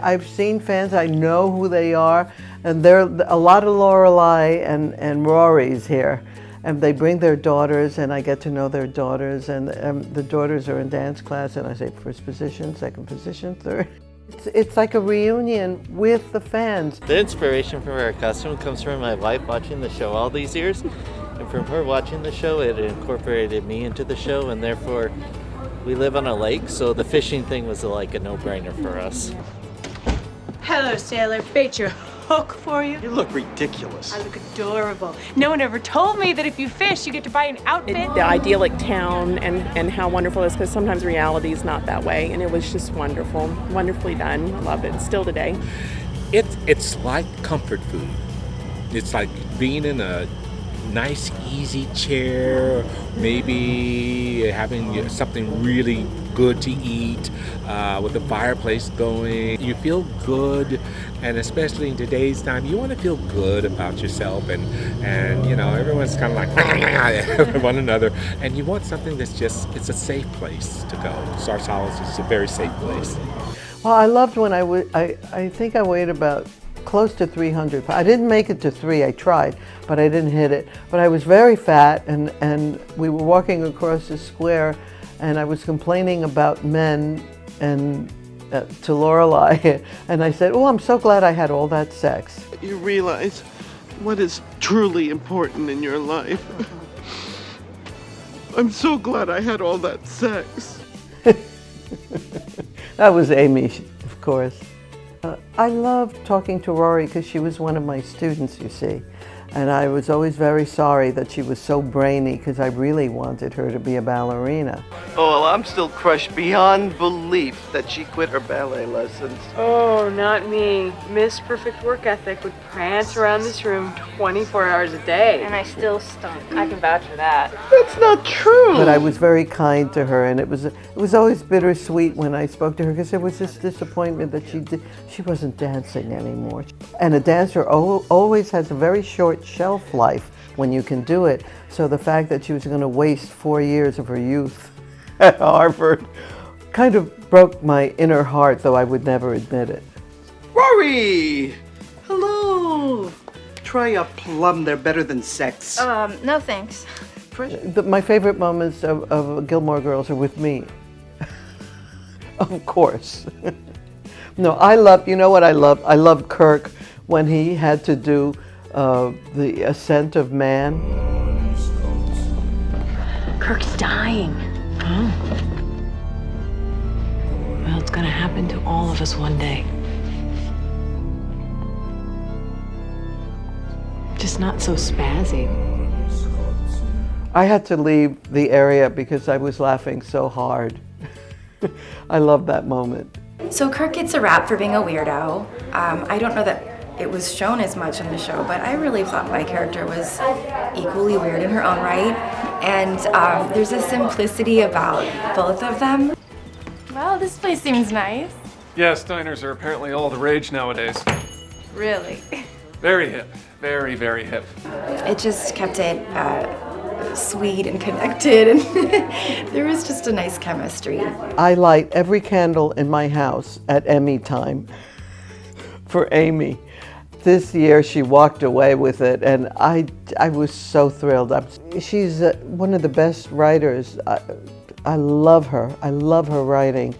I've seen fans, I know who they are, and there are a lot of Lorelai and Rory's here. And they bring their daughters, and I get to know their daughters, and the daughters are in dance class, and I say first position, second position, third. It's like a reunion with the fans. The inspiration for our costume comes from my wife watching the show all these years. And from her watching the show, it incorporated me into the show, and therefore we live on a lake, so the fishing thing was like a no-brainer for us. Hello, sailor. Bait your hook for you. You look ridiculous. I look adorable. No one ever told me that if you fish, you get to buy an outfit. The idyllic town and how wonderful it is, because sometimes reality is not that way, and it was just wonderful, wonderfully done. Love it, still today. It's like comfort food. It's like being in a nice, easy chair, maybe having something really good to eat with the fireplace going. You feel good, and especially in today's time, you want to feel good about yourself, and you know, everyone's kind of like one another, and you want something that's just, it's a safe place to go. Star Solace is a very safe place. Well, I loved when I think I weighed about close to 300. I didn't make it to 3, I tried, but I didn't hit it. But I was very fat, and we were walking across the square, and I was complaining about men and to Lorelai, and I said, oh, I'm so glad I had all that sex. You realize what is truly important in your life. I'm so glad I had all that sex. That was Amy, of course. I loved talking to Rory because she was one of my students, you see. And I was always very sorry that she was so brainy because I really wanted her to be a ballerina. Oh, well, I'm still crushed beyond belief that she quit her ballet lessons. Oh, not me. Miss Perfect Work Ethic would prance around this room 24 hours a day. And I still stunk. I can vouch for that. That's not true. But I was very kind to her, and it was always bittersweet when I spoke to her because there was this disappointment that she wasn't dancing anymore. And a dancer always has a very short shelf life when you can do it. So the fact that she was going to waste 4 years of her youth at Harvard kind of broke my inner heart, though I would never admit it. Rory! Hello! Try a plum, they're better than sex. No thanks. My favorite moments of Gilmore Girls are with me. Of course. No, I love, you know what I love? I love Kirk when he had to do the Ascent of Man. Kirk's dying. Oh. Well, it's gonna happen to all of us one day. Just not so spazzy. I had to leave the area because I was laughing so hard. I love that moment. So Kirk gets a rap for being a weirdo. I don't know that it was shown as much in the show, but I really thought my character was equally weird in her own right. And there's a simplicity about both of them. Well, this place seems nice. Yes, diners are apparently all the rage nowadays. Really? Very hip. Very, very hip. It just kept it sweet and connected, and there was just a nice chemistry. I light every candle in my house at Emmy time for Amy. This year she walked away with it, and I was so thrilled. She's one of the best writers. I love her. I love her writing.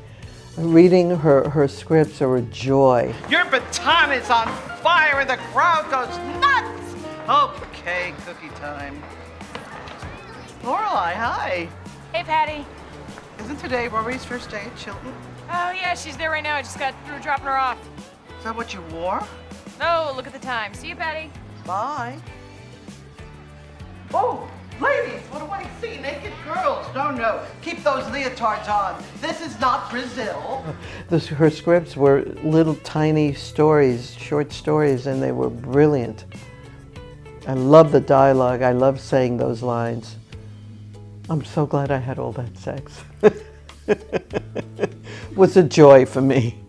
Reading her scripts are a joy. Your baton is on fire and the crowd goes nuts! Okay, cookie time. Lorelai, hi. Hey, Patty. Isn't today Rory's first day at Chilton? Oh, yeah, she's there right now. I just got through dropping her off. Is that what you wore? No, look at the time. See you, Patty. Bye. Oh, ladies, what do I see? Naked girls. No. Keep those leotards on. This is not Brazil. Her scripts were little tiny stories, short stories, and they were brilliant. I love the dialogue. I love saying those lines. I'm so glad I had all that sex. It was a joy for me.